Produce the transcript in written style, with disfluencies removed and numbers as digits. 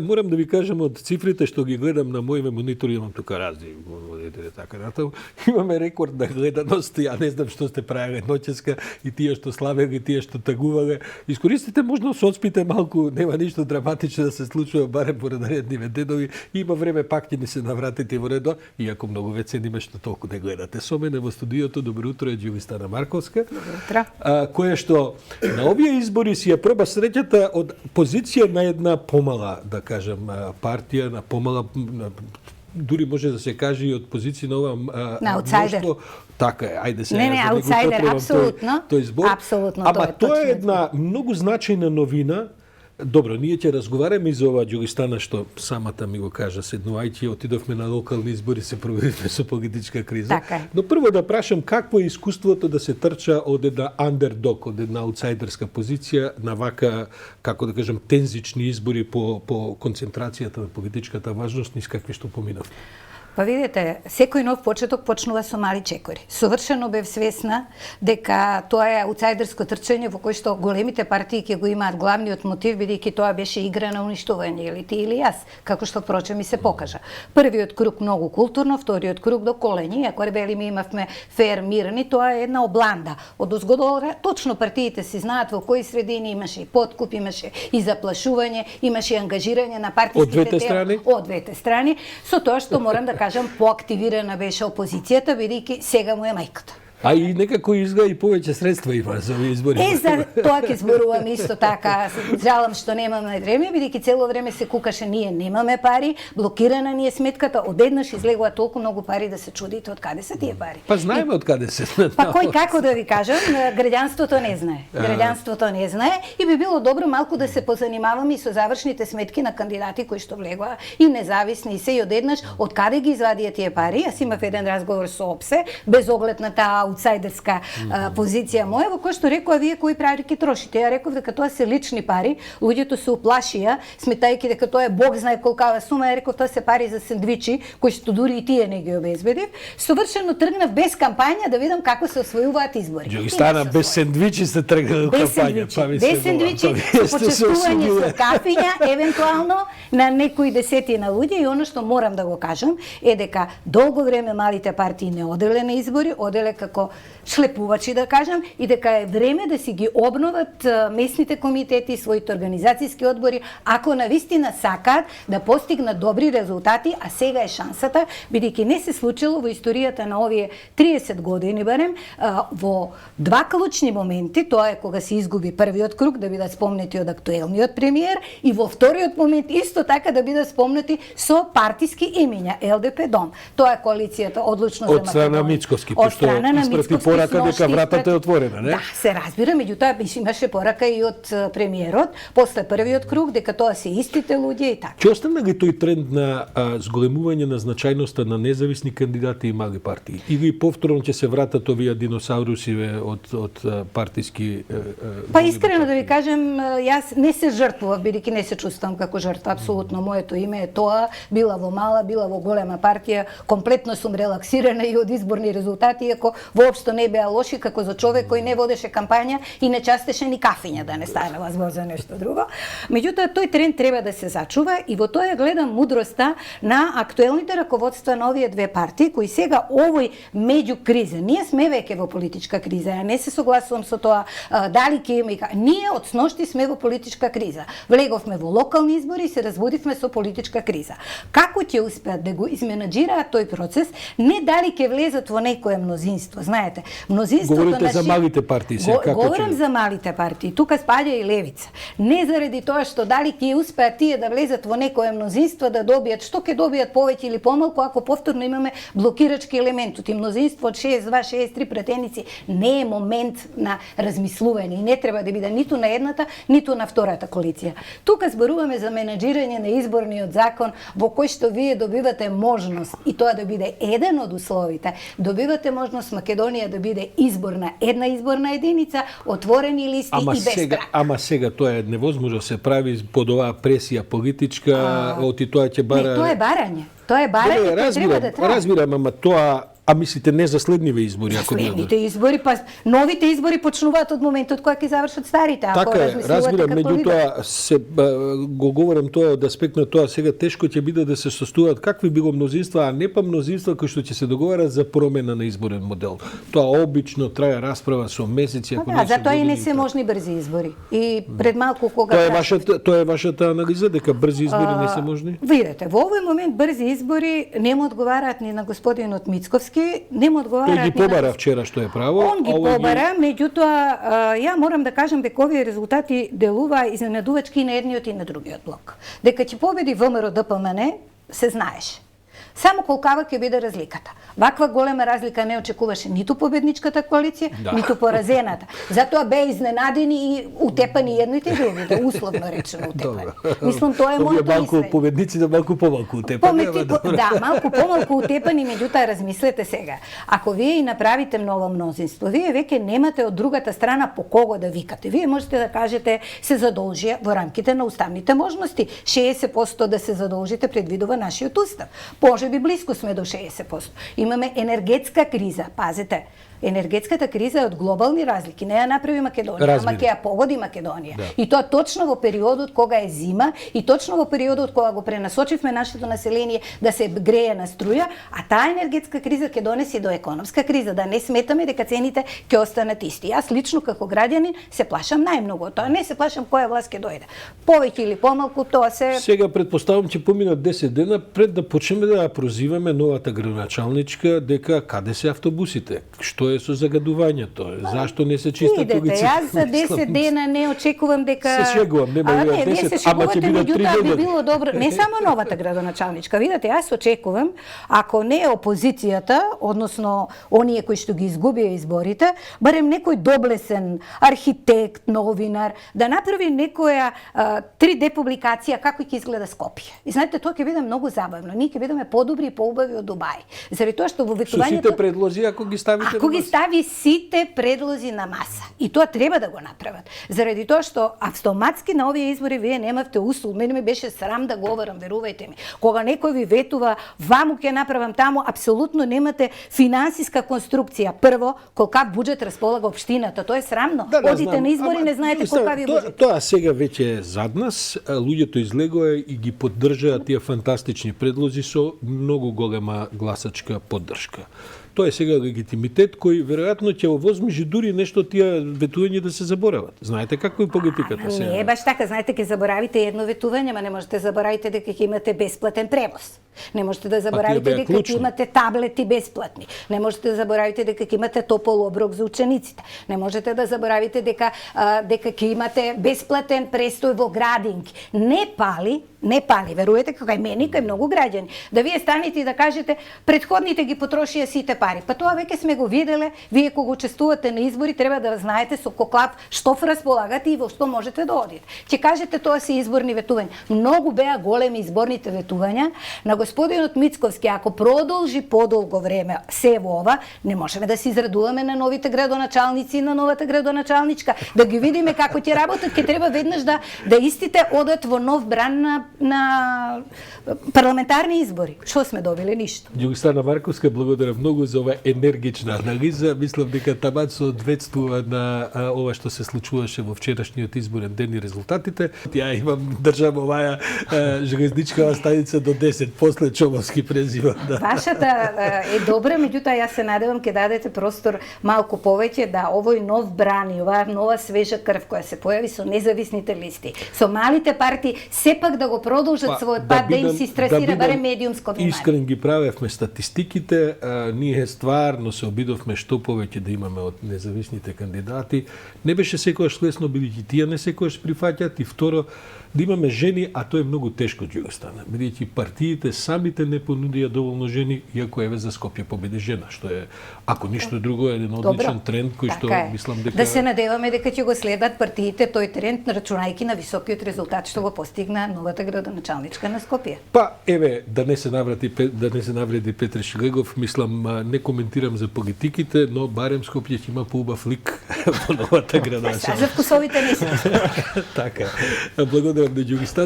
Moram da vi kažem od cifrite što ги гледам на мојме монитори, имам тука разни монитори така натаму. Имаме рекорд на гледаност, ја не знам што сте правеле ноќеска и тие што славеле, и тие што тагувале. Искористите можно соцпите малку, нема ништо драматично да се случува барем во наредниве денови. Има време пак ќе ни се навратите во редо, иако многу ве цениме што толку не гледате. Со мене во студиото добро утро е Ѓувистана Марковска. Добро утро. Која што на овие избори си ја проба среќата од позиција на една помала, да кажем, партија, на помала, дури може да се каже и од позиција на ова на аутсайдер. Така е, ајде се. Не, аутсайдер, апсолутно. Тој збор. Апсолутно, ама тоа е една многу значајна новина. Добро, ние ќе разговараме и за ова Ѓувистана што самата ми го кажа, седнувајќи, отидовме на локални избори, се проверивме со политичка криза. Така е. Но прво да прашам какво е искуството да се трча од една андердог, од една аутсайдерска позиција на вака, како да кажем, тензични избори по концентрацијата на политичката важност низ какви што поминав. Па видите, секој нов почеток почнува со мали чекори. Совршено бев свесна дека тоа е аутсайдерско трчање во кој што големите партии ќе го имаат главниот мотив, бидејќи тоа беше игра на уништување, или ти или јас, како што впрочем и се покажа. Првиот круг многу културно, вториот круг до колење, ако ребели имавме фер, мирни, тоа е една обланда. Од озгодора точно партиите си знаат во кои средини имаше и подкуп, имаше и заплашување, имаше и ангажирање на партиските тела од двете страни, со тоа што морам да кажам, поактивирана беше опозицијата, бидејќи сега му е мајката. А и некако изгледа и повеќе средства има за овие избори. За тоа ќе зборувам исто така. Жалам што немаме време, бидејќи цело време се кукаше ние немаме пари, блокирана ни е сметката, одеднаш излегува толку многу пари да се чудите од каде се тие пари. Па знаеме од каде се. Па кој како да ви кажам, граѓанството не знае. Граѓанството не знае и би било добро малку да се позанимаваме и со завршните сметки на кандидати кои што влегоа и независни и се и одеднаш од каде ги извадија тие пари. Јас имав еден разговор со ОПСЕ без оглед на таа аутсайдерска позиција моја, во која што рекоа вие кои пари ќе трошите. Ја реков дека тоа се лични пари, луѓето се уплашија, сметајќи дека тоа е бог знае колкава сума, ја реков тоа се пари за сендвичи, кои што дури и тие не ги обезбедив. Совршено тргнав без кампања да видам како се освојуваат избори. Ѓувистана без сендвичи се тргнал кампања, па ми се без сендвичи, со почестување со кафиња, евентуално на некои десетина луѓе, и она што морам да го кажам е дека долго време малите партии не оделе на избори, оделе како шлепувачи, да кажам, и дека е време да си ги обноват местните комитети, своите организацијски одбори, ако навистина сакаат да постигнат добри резултати, а сега е шансата, бидејќи не се случило во историјата на овие 30 години барем, во два клучни моменти, тоа е кога се изгуби првиот круг, да бидат спомнети од актуелниот премиер, и во вториот момент исто така да бидат спомнети со партиски имиња, ЛДП Дом. Тоа е коалицијата одлучно за Македонија. Од страна Мицковски, пошто испрати порака дека вратата е отворена, не? Да, се разбира, меѓутоа имаше порака и од премиерот, после првиот круг, дека тоа се истите луѓе и така. Ќе остане ли тој тренд на зголемување на значајноста на независни кандидати и мали партии? Или повторно ќе се вратат овие диносаурусиве од партиски Па искрено да ви кажем, јас не се жртвував, бидејќи не се чувствувам како жртва, апсолутно моето име е тоа, била во мала, била во голема партија, комплетно сум релаксирана и од изборни резултати, иако воопшто не беа лоши како за човек кој не водеше кампања и не частеше ни кафиња, да не станува збор за нешто друго. Меѓутоа тој тренд треба да се зачува и во тоа гледам мудроста на актуелните раководства на овие две партии кои сега овој меѓу криза. Ние сме веќе во политичка криза. Ја не се согласувам со тоа дали ќе има и ние од сношти сме во политичка криза. Влеговме во локални избори и се разбудивме со политичка криза. Како ќе успеат да го изменаџираат тој процес, не дали ќе влезат во некое мнозинство. Знаете, мнозинството говорите за малите партии се, како говорам за малите партии. Тука спаѓа и левица. Не заради тоа што дали ќе успеат тие да влезат во некое мнозинство да добијат, што ќе добијат повеќе или помалку ако повторно имаме блокирачки елемент. И мнозинство од 62-63 пратеници не е момент на размислување и не треба да биде ниту на едната, ниту на втората коалиција. Тука зборуваме за менаџирање на изборниот закон во кој што вие добивате можност и тоа да биде еден од условите. Добивате можност Македонија да биде една изборна единица, отворени листи и без страх. Ама сега тоа е невозможно се прави под оваа пресија политичка, оти тоа ќе бара. Не, тоа е барање. Тоа е барање, тоа треба да трае. Разбирам, ама тоа А мислите не за следниве избори, ако Следните избори, па новите избори почнуваат од моментот кога ќе завршат старите. Ако така е, разбирам, меѓутоа се го говорам тоа од аспект на тоа сега тешко ќе биде да се состојат какви било мнозинства, а не па мнозинства кои што ќе се договарат за промена на изборен модел. Тоа обично трае расправа со месеци, ако не се затоа и не години, се можни брзи избори. И пред малку кога Тоа е вашата анализа дека брзи избори не се можни? Видете, во овој момент брзи избори не му одговараат ни на господинот Мицковски, не му одговараат. Тој ги побара вчера што е право. Он ги побара, меѓутоа ја морам да кажам дека овие резултати делува изненадувачки и на едниот и на другиот блок. Дека ќе победи ВМРО ДПМН се знаеше. Само колкава ќе биде разликата. Ваква голема разлика не очекуваше ниту победничката коалиција, ниту поразената. Затоа беа изненадени и утепани едните и другите, условно речено утепани. Мислам, тоа е моето мислење. Победниците малку помалку утепани. Да, малку помалку утепани, меѓутоа размислете сега. Ако вие и направите ново мнозинство, вие веќе немате од другата страна по кого да викате. Вие можете да кажете се задолжија во рамките на уставните можности. 60% да се задолжите предвидува нашиот устав. Може би близко сме до 60%. Имаме енергетска криза, пазете. Енергетската криза е од глобални разлики, не ја направи Македонија, ама ќе ја погоди Македонија. Да. И тоа точно во периодот кога е зима и точно во периодот кога го пренасочивме нашето население да се грее на струја, а таа енергетска криза ќе донеси до економска криза, да не сметаме дека цените ќе останат исти. Јас лично како граѓанин се плашам најмногу од тоа, не се плашам која власт ќе дојде. Повеќе или помалку тоа се. Сега претпоставам ќе поминат 10 дена пред да почнеме да ја прозиваме новата градоначалничка дека каде се автобусите, што е со загадувањето, зашто не се чистат улиците. Видете, јас за 10 дена не очекувам дека се шегувам, нема 10, ама ќе бидат 3 би било добро, не само новата градоначалничка. Видете, јас очекувам ако не опозицијата, односно оние кои што ги изгубија изборите, барем некој доблесен архитект, новинар да направи некоја 3D публикација како ќе изгледа Скопје. И знаете, тоа ќе биде многу забавно. Ние ќе бидеме подобри и поубави од Дубај. Заради тоа што во ветувањето сите предлози ако ги ставите стави сите предлози на маса. И тоа треба да го направат. Заради тоа што автоматски на овие избори вие немавте услов. Мене ми беше срам да говорам, верувајте ми. Кога некој ви ветува, ваму ќе направам таму, апсолутно немате финансиска конструкција. Прво, колкав буџет располага општината. Тоа е срамно. Одите на избори, не знаете колкав е буџет. Тоа сега веќе е зад нас. Луѓето излегоа и ги поддржаат тие фантастични предлози со многу голема гласачка поддршка. Тоа е сега легитимитет кој веројатно ќе овозможи дури нешто тие ветувања да се заборават. Знаете како е политиката сега? Не, баш така, знаете, ќе заборавите едно ветување, ама не можете да заборавите дека ќе имате бесплатен превоз. Не можете да заборавите дека ќе имате таблети бесплатни. Не можете да заборавите дека ќе имате топол оброк за учениците. Не можете да заборавите дека ќе имате бесплатен престој во градинки. Не пали, веруете, кога е мене, кај многу граѓани, да вие станете и да кажете претходните ги потрошија сите пари. Па тоа веќе сме го виделе, вие кога учествувате на избори треба да знаете со коклав штоф располагате и во што можете да одите. Ќе кажете тоа се изборни ветувања. Многу беа големи изборните ветувања на господинот Мицковски. Ако продолжи подолго време се во ова, не можеме да се израдуваме на новите градоначалници и на новата градоначалничка. Да ги видиме како ќе работат, ќе треба веднаш да истите одат во нов бран на парламентарни избори. Што сме добиле? Ништо. Ѓугостана Марковска, благодарам многу за ова енергична анализа. Мислам дека таман соодветствува на ова што се случуваше во вчерашниот изборен ден и резултатите. Ја имам држам оваа железничкава станица до 10 после Чомовски презива. Да. Вашата е добра, меѓутоа јас се надевам ќе дадете простор малку повеќе да овој нов бран и оваа нова свежа крв која се појави со независните листи, со малите партии, сепак да го продолжат својот пат да им се стресира барем медиумско внимание. Искрен ги правевме статистиките, ние стварно се обидовме што повеќе да имаме од независните кандидати. Не беше секогаш лесно, бидејќи тие не секогаш прифаќаат, и второ да имаме жени, а тоа е многу тешко ќе остане. Бидејќи партиите самите не понудија доволно жени, иако еве за Скопје победи жена, што е ако ништо друго е еден одличен тренд кој што мислам дека да се надеваме дека ќе го следат партиите тој тренд, рачунајќи на високиот резултат што го постигна новата градоначалничка на Скопје. Па еве да не се навреди Петре Шлегов, мислам не коментирам за политиките, но барем Скопје ќе има поубав лик во новата градоначалничка. За вкусовите не се. Така. Благодарам на Ѓугостана.